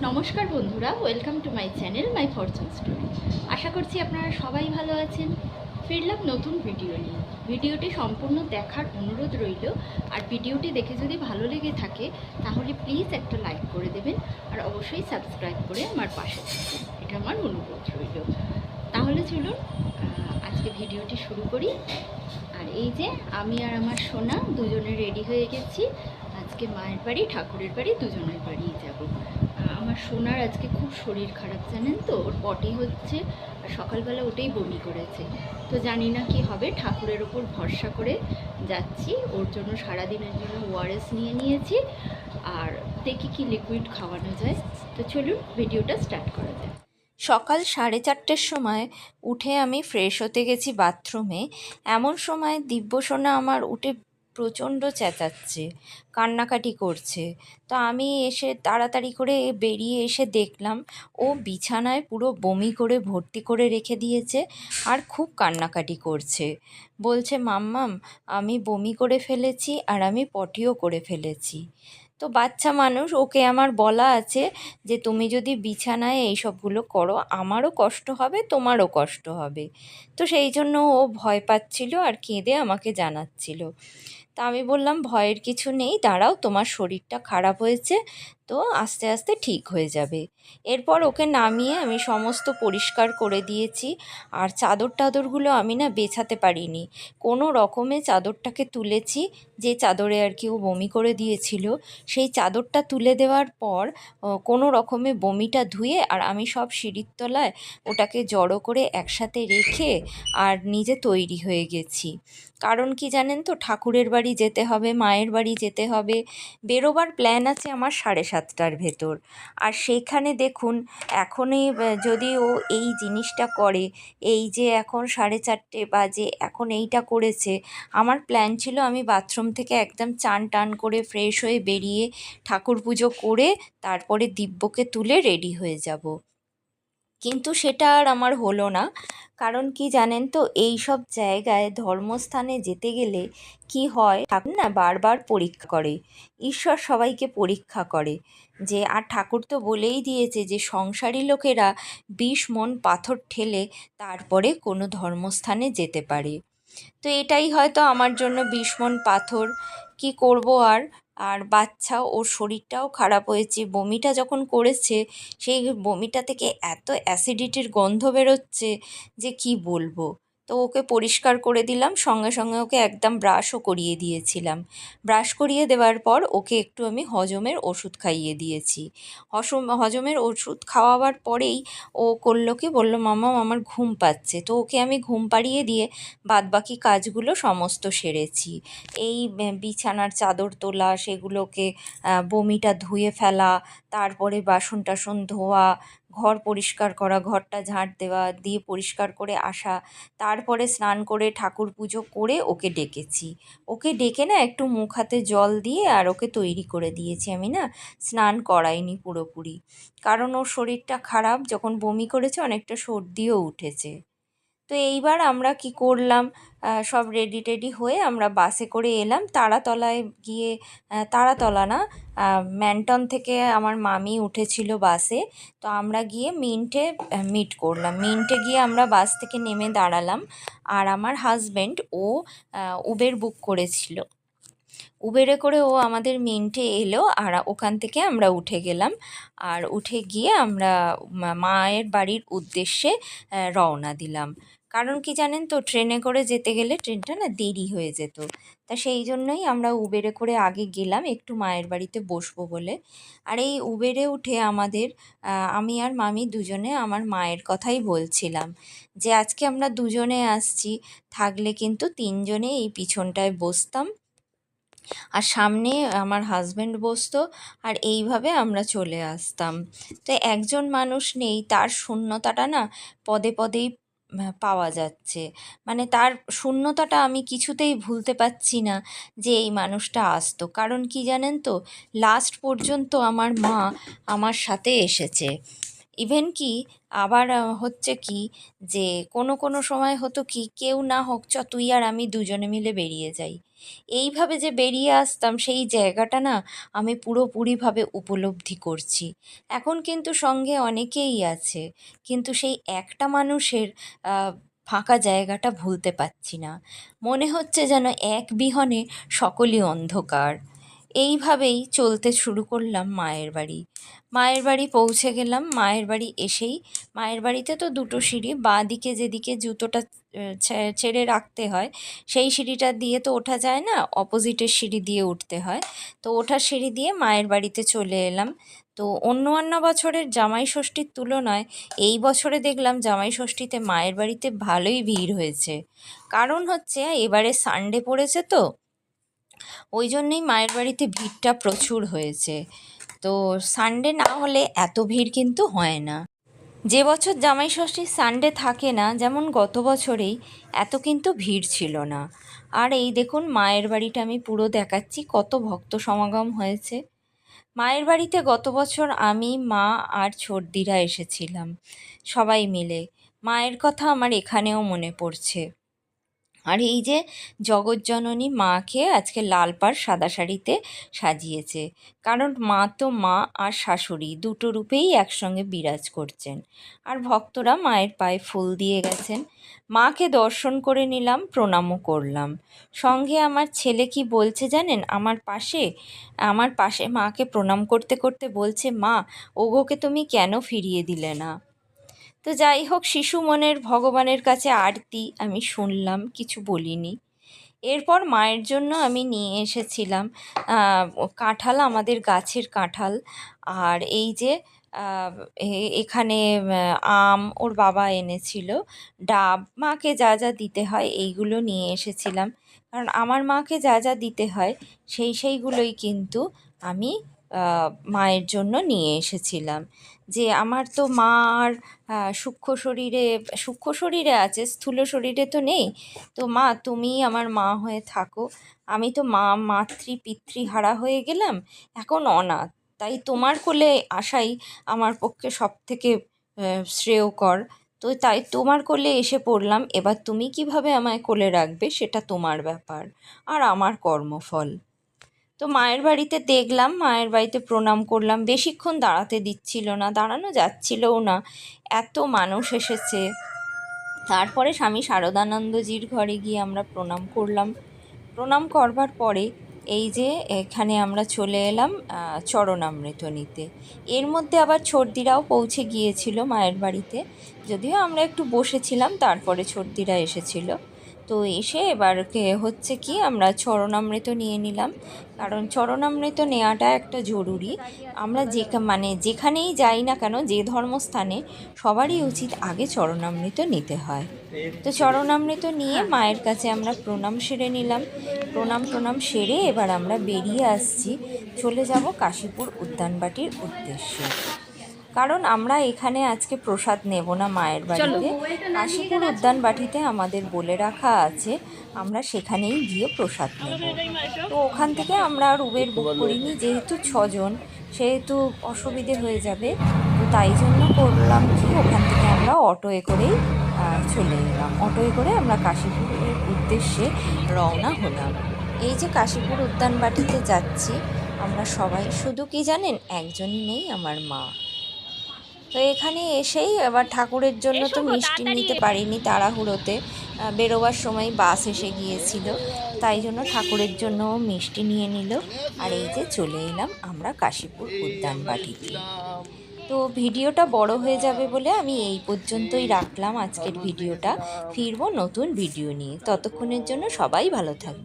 নমস্কার বন্ধুরা, welcome to my channel my fortune story. আশা করছি আপনারা সবাই ভালো আছেন। ফিরলাম নতুন ভিডিও নিয়ে। ভিডিওটি সম্পূর্ণ দেখার অনুরোধ রইল। আর ভিডিওটি দেখে যদি ভালো লেগে থাকে তাহলে প্লিজ একটা লাইক করে দেবেন, আর অবশ্যই সাবস্ক্রাইব করে আমার পাশে থাকবেন, এটা আমার অনুরোধ রইল। তাহলে চলুন আজকে ভিডিওটি শুরু করি। আর এই যে আমি আর আমার সোনা দুজনে রেডি হয়ে গেছি। আজকে মায়ের বাড়ি, ঠাকুরের বাড়ি, দুজনের বাড়িই যাব। আমার সোনার আজকে খুব শরীর খারাপ, জানেন তো, ওর পটি হচ্ছে আর সকালবেলা ওটাই বমি করেছে। তো জানি না কি হবে, ঠাকুরের ওপর ভরসা করে যাচ্ছি। ওর জন্য সারাদিনের জন্য ওআরএস নিয়ে নিয়েছি, আর দেখি কি লিকুইড খাওয়ানো যায়। তো চলুন ভিডিওটা স্টার্ট করা যায়। সকাল 4:30-র সময় উঠে আমি ফ্রেশ হতে গেছি বাথরুমে। এমন সময় দিব্যসোনা আমার উঠে প্রচণ্ড চেঁচাচ্ছে, কান্নাকাটি করছে। তো আমি এসে তাড়াতাড়ি করে বেরিয়ে এসে দেখলাম ও বিছানায় পুরো বমি করে ভর্তি করে রেখে দিয়েছে আর খুব কান্নাকাটি করছে। বলছে, মাম্মাম আমি বমি করে ফেলেছি আর আমি পটিও করে ফেলেছি। তো বাচ্চা মানুষ, ওকে আমার বলা আছে যে তুমি যদি বিছানায় এই সবগুলো করো আমারও কষ্ট হবে, তোমারও কষ্ট হবে। তো সেই জন্য ও ভয় পাচ্ছিল আর কেঁদে আমাকে জানাচ্ছিল। তা আমি বললাম, ভয়ের কিছু নেই, দাঁড়াও, তোমার শরীরটা খারাপ হয়েছে, তো আস্তে আস্তে ঠিক হয়ে যাবে। এরপর ওকে নামিয়ে আমি সমস্ত পরিষ্কার করে দিয়েছি। আর চাদর টাদরগুলো আমি না বেছাতে পারিনি, কোনো রকমে চাদরটাকে তুলেছি, যে চাদরে আর কি ও বমি করে দিয়েছিল সেই চাদরটা তুলে দেওয়ার পর কোনো রকমে বমিটা ধুয়ে আর আমি সব সিঁড়ির তলায় ওটাকে জড়ো করে একসাথে রেখে আর নিজে তৈরি হয়ে গেছি। কারণ কি জানেন তো, ঠাকুরের বাড়ি যেতে হবে, মায়ের বাড়ি যেতে হবে। বেরোবার প্ল্যান আছে আমার 7:30টার ভেতর। আর সেইখানে দেখুন, এখনই যদি ও এই জিনিসটা করে, এই যে এখন 4:30 বাজে, এখন এইটা করেছে। আমার প্ল্যান ছিল আমি বাথরুম থেকে একদম চান টান করে ফ্রেশ হয়ে বেরিয়ে ঠাকুর পুজো করে তারপরে দিব্যকে তুলে রেডি হয়ে যাব। কিন্তু সেটা আর আমার হলো না। কারণ কি জানেন তো, এই সব জায়গায় ধর্মস্থানে যেতে গেলে কি হয়, ঠাকুর না বারবার পরীক্ষা করে, ঈশ্বর সবাইকে পরীক্ষা করে। যে আর ঠাকুর তো বলেই দিয়েছে যে সংসারী লোকেরা 20 মণ পাথর ঠেলে তারপরে কোনো ধর্মস্থানে যেতে পারে। তো এটাই হয়তো আমার জন্য 20 মণ পাথর। কি করব আর। আর বাচ্চা, ওর শরীরটাও খারাপ হয়েছে, বমিটা যখন করেছে সেই বমিটা থেকে এত অ্যাসিডিটির গন্ধ বেরোচ্ছে যে কি বলবো। তো ওকে পরিষ্কার করে দিলাম, সঙ্গে সঙ্গে ওকে একদম ব্রাশও করিয়ে দিয়েছিলাম। ব্রাশ করিয়ে দেওয়ার পর ওকে একটু আমি হজমের ওষুধ খাইয়ে দিয়েছি। হজমের ওষুধ খাওয়াবার পরেই ও করলো কি, বললো, মামা আমার ঘুম পাচ্ছে। তো ওকে আমি ঘুম পাড়িয়ে দিয়ে বাদবাকি কাজগুলো সমস্ত সেরেছি। এই বিছানার চাদর তোলা, সেগুলোকে বমিটা ধুয়ে ফেলা, তারপরে বাসন টাসন ধোয়া, ঘর পরিষ্কার করা, ঘরটা ঝাঁট দেওয়া, দিয়ে পরিষ্কার করে আসা, তারপরে স্নান করে ঠাকুর পুজো করে ওকে ডেকেছি। ওকে ডেকে না একটু মুখ হাতে জল দিয়ে আর ওকে তৈরি করে দিয়েছি। আমি না স্নান করাইনি পুরোপুরি, কারণ ওর শরীরটা খারাপ, যখন বমি করেছে অনেকটা সর্দিও উঠেছে। তো এইবার আমরা কি করলাম, সব রেডি টেডি হয়ে আমরা বাসে করে এলাম তারাতলায় গিয়ে। তারাতলা না, ম্যানটন থেকে আমার মামি উঠেছিল বাসে। তো আমরা গিয়ে মিন্টে মিট করলাম। মিন্টে গিয়ে আমরা বাস থেকে নেমে দাঁড়ালাম। আর আমার হাজব্যান্ড ও উবের বুক করেছিল, উবেরে করে ও আমাদের মিন্টে এলো আর ওখান থেকে আমরা উঠে গেলাম। আর উঠে গিয়ে আমরা মায়ের বাড়ির উদ্দেশ্যে রওনা দিলাম। কারণ কি জানেন তো, ট্রেনে করে যেতে গেলে ট্রেনটা না দেরি হয়ে যেত। তা সেই জন্যই আমরা উবেরে করে আগে গেলাম একটু মায়ের বাড়িতে বসবো বলে। আর এই উবেরে উঠে আমাদের আমি আর মামি দুজনে আমার মায়ের কথাই বলছিলাম যে আজকে আমরা দুজনে আসছি, থাকলে কিন্তু তিনজনে এই পিছনটায় বসতাম আর সামনে আমার হাজব্যান্ড বসতো, আর এইভাবে আমরা চলে আসতাম। তো একজন মানুষ নেই, তার শূন্যতাটা না পদে পদেই পাওয়া যাচ্ছে। মানে তার শূন্যতাটা আমি কিছুতেই ভুলতে পারছি না যে এই মানুষটা আসতো। কারণ কি জানেন তো, লাস্ট পর্যন্ত আমার মা আমার সাথে এসেছে। ইভেন কি আবার হচ্ছে কি, যে কোনো কোনো সময় হতো কি, কেউ না হোক, তুই আর আমি দুজনে মিলে বেরিয়ে যাই। এইভাবে যে বেরিয়ে আসতাম সেই জায়গাটা না আমি পুরোপুরিভাবে উপলব্ধি করছি। এখন কিন্তু সঙ্গে অনেকেই আছে, কিন্তু সেই একটা মানুষের ফাঁকা জায়গাটা ভুলতে পারছি না। মনে হচ্ছে যেন এক বিহনে সকলই অন্ধকার। এইভাবেই চলতে শুরু করলাম মায়ের বাড়ি। মায়ের বাড়ি পৌঁছে গেলাম। মায়ের বাড়ি এসেই, মায়ের বাড়িতে তো দুটো সিঁড়ি, বাঁ দিকে যেদিকে জুতোটা ছেড়ে রাখতে হয় সেই সিঁড়িটা দিয়ে তো ওঠা যায় না, অপোজিটের সিঁড়ি দিয়ে উঠতে হয়। তো ওঠার সিঁড়ি দিয়ে মায়ের বাড়িতে চলে এলাম। তো অন্য বছরের জামাই ষষ্ঠীর তুলনায় এই বছরে দেখলাম জামাই ষষ্ঠীতে মায়ের বাড়িতে ভালোই ভিড় হয়েছে। কারণ হচ্ছে এবারে সানডে পড়েছে তো, ওই জন্যেই মায়ের বাড়িতে ভিড়টা প্রচুর হয়েছে। তো সানডে না হলে এত ভিড় কিন্তু হয় না। যে বছর জামাই ষষ্ঠীর সানডে থাকে না, যেমন গত বছরেই, এত কিন্তু ভিড় ছিল না। আর এই দেখুন মায়ের বাড়িটা আমি পুরো দেখাচ্ছি, কত ভক্ত সমাগম হয়েছে। মায়ের বাড়িতে গত বছর আমি, মা আর ছোটদিরা এসেছিলাম সবাই মিলে। মায়ের কথা আমার এখানেও মনে পড়ছে। আর এই যে জগৎজননী মাকে আজকে লাল পাড় সাদা শাড়িতে সাজিয়েছে, কারণ মা তো মা আর শাশুড়ি দুটো রূপেই একসঙ্গে বিরাজ করছেন। আর ভক্তরা মায়ের পায়ে ফুল দিয়ে গেছেন। মাকে দর্শন করে নিলাম, প্রণামও করলাম। সঙ্গে আমার ছেলে কি বলছে জানেন, আমার পাশে মাকে প্রণাম করতে করতে বলছে, মা ওগোকে তুমি কেন ফিরিয়ে দিলে না? তো যাই হোক, শিশু মনের ভগবানের কাছে আরতি আমি শুনলাম, কিছু বলিনি। এরপর মায়ের জন্য আমি নিয়ে এসেছিলাম কাঁঠাল, আমাদের গাছের কাঁঠাল। আর এই যে এখানে আম ওর বাবা এনেছিল, ডাব, মাকে যা যা দিতে হয় এইগুলো নিয়ে এসেছিলাম। কারণ আমার মাকে যা যা দিতে হয় সেইগুলোই কিন্তু আমি মায়ের জন্য নিয়ে এসেছিলাম। যে আমার তো মা আর সূক্ষ্ম শরীরে আছে, স্থূল শরীরে তো নেই। তো মা তুমি আমার মা হয়ে থাকো। আমি তো পিতৃহারা হয়ে গেলাম, এখন অনাথ। তাই তোমার কোলে আসাই আমার পক্ষে সবথেকে শ্রেয়কর। তো তাই তোমার কোলে এসে পড়লাম। এবার তুমি কিভাবে আমায় কোলে রাখবে সেটা তোমার ব্যাপার, আর আমার কর্মফল। তো মায়ের বাড়িতে দেখলাম, মায়ের বাড়িতে প্রণাম করলাম। বেশিক্ষণ দাঁড়াতে দিচ্ছিল না, দাঁড়ানো যাচ্ছিলও না, এত মানুষ এসেছে। তারপরে স্বামী শারদানন্দজির ঘরে গিয়ে আমরা প্রণাম করলাম। প্রণাম করবার পরে এই যে এখানে আমরা চলে এলাম চরণামৃত নিতে। এর মধ্যে আবার ছোটদিরাও পৌঁছে গিয়েছিল মায়ের বাড়িতে, যদিও আমরা একটু বসেছিলাম, তারপরে ছোটদিরা এসেছিল। তো এসে এবার হচ্ছে কি, আমরা চরণামৃত নিয়ে নিলাম, কারণ চরণামৃত নেওয়াটা একটা জরুরি। আমরা যেখানেই যাই না কেন, যে ধর্মস্থানে, সবারই উচিত আগে চরণামৃত নিতে হয়। তো চরণামৃত নিয়ে মায়ের কাছে আমরা প্রণাম সেরে নিলাম। প্রণাম সেরে এবার আমরা বেরিয়ে আসছি, চলে যাব কাশীপুর উদ্যানবাটির উদ্দেশ্যে। কারণ আমরা এখানে আজকে প্রসাদ নেব না মায়ের বাড়িতে, কাশীপুর উদ্যানবাটিতে আমাদের বলে রাখা আছে আমরা সেখানেই গিয়ে প্রসাদ নেব। তো ওখান থেকে আমরা আর উবের বুক করিনি, যেহেতু 6 জন, সেহেতু অসুবিধে হয়ে যাবে। তো তাই জন্য করলাম কি, ওখান থেকে আমরা অটোয় করেই চলে এলাম। অটোয় করে আমরা কাশীপুরের উদ্দেশ্যে রওনা হলাম। এই যে কাশীপুর উদ্যানবাটিতে যাচ্ছি আমরা সবাই, শুধু কি জানেন, একজনই নেই, আমার মা। তো এখানে এসেই আবার ঠাকুরের জন্য তো মিষ্টি নিতে পারিনি, তাড়াহুড়োতে বেরোবার সময় বাস এসে গিয়েছিল, তাই জন্য ঠাকুরের জন্য মিষ্টি নিয়ে নিল। আর এই যে চলে এলাম আমরা কাশীপুর উদ্যানবাটিতে। তো ভিডিওটা বড় হয়ে যাবে বলে আমি এই পর্যন্তই রাখলাম আজকের ভিডিওটা। ফিরবো নতুন ভিডিও নিয়ে, ততক্ষণের জন্য সবাই ভালো থাকবে।